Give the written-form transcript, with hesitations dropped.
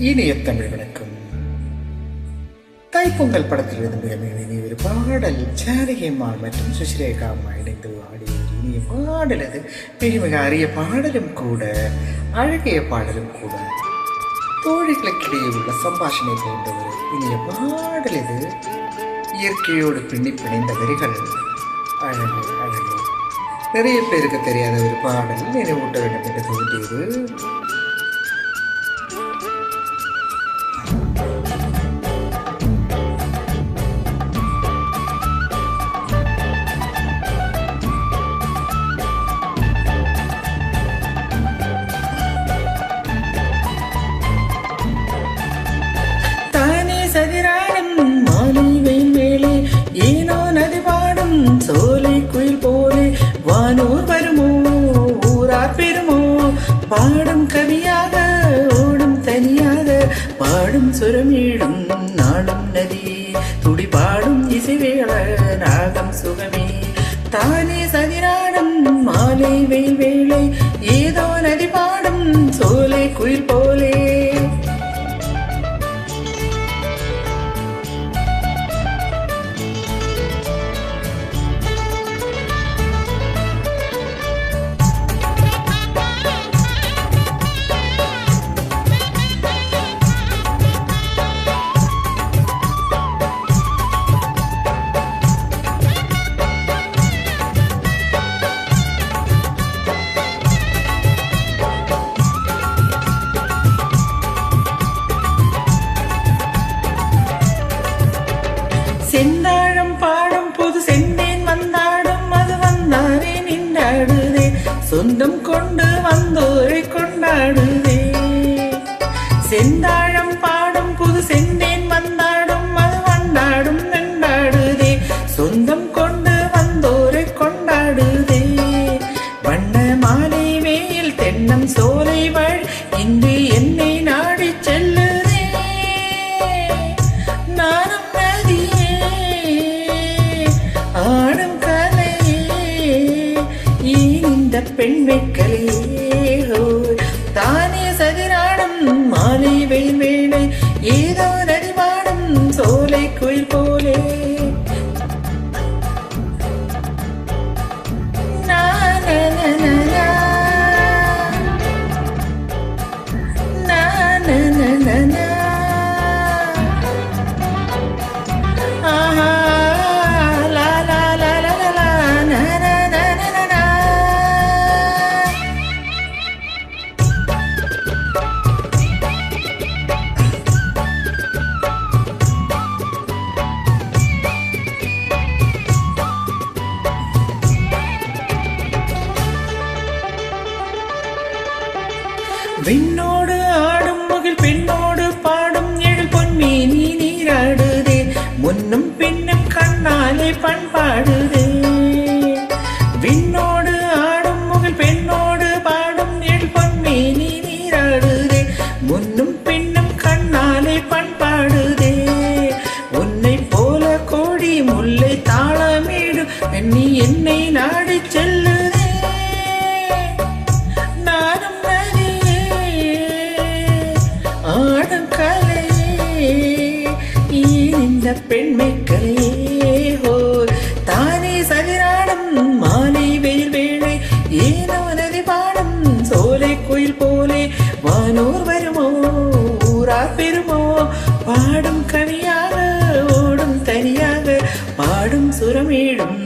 இனிய தமிழ் வணக்கம். தைப்பொங்கல் படத்திலிருந்து இனி ஒரு பாடல் ஜானகியம்மாள் மற்றும் சுஸ்ரேகா அம்மா இணைந்து ஆடிய இனிய பாடல். அது மிக மிக அரிய பாடலும் கூட, அழகிய பாடலும் கூட. தோழிகளுக்கிடையே உள்ள சம்பாஷணை போன்ற ஒரு இனிய பாடல். இது இயற்கையோடு பின்னி பிணைந்த வரிகள். அழகு அழகு. நிறைய பேருக்கு தெரியாத ஒரு பாடல் நினைவூட்ட வேண்டும் என்று தோன்றியது. சோலை குயில் போலே வானூர் வருமோ, ஊரார் பெருமோ, பாடும் கவியாக ஓடும் தனியாக, பாடும் சுரமீழும் நாடும் நதி, துடி பாடும் இசைவேள நாகம் சுகமே, தானே சதிராடும் மாலை வெயில் வேளை, ஏதோ நதி பாடும் சோலை குயில் போலே. செந்தாழம் பாடும் புது செந்தேன் வந்தாடும், அது வந்தாரே நின்றாடுதே, சொந்தம் கொண்டு வந்தோரை கொண்டாடுதே. செந்தாழம் பாடும் புது செந்தேன் வந்தாடும், அது வந்தாடும் நின்றாடுதே, சொந்தம் கொண்டு வந்தோரை கொண்டாடுதே. வண்ண மாலை வேயில் தென்னம் சோலை வாழ் இன்று என்னை நாடி செல்லுதே. நானும் ஆடும் கலையே இந்த பெண்மைக்கலையே, தானே சதிராடும் மாலை வெயில் வேளை, ஏதோ நதி பாடும் சோலை குயில் போலே. விண்ணோடு ஆடும் முகில் பெண்ணோடு பாடும் எழில் பொன்மீ நீ நீராடுதே, முன்னும் பின்னும் கண்ணாலே பண்பாடுதே. விண்ணோடு ஆடும் முகில் பெண்ணோடு பாடும் எழில் பொன்மீ நீ நீராடுதே, முன்னும் பின்னும் கண்ணாலே பண்பாடுதே. உன்னை போல கோடி முல்லை தாளமேடும் நீ என்னை நாடி செல்லுதே. ஆடும் கலையே இந்த பெண்மைக்கலையே, தானே சதிராடும் மாலை வெயில் வேளை, ஏனோ நதி பாடும் சோலை குயில் போலே, வானூர் வருமோ, ஊரார் பெருமோ, பாடும் கவியாக ஓடும் தனியாக, பாடும் சுரமேடும்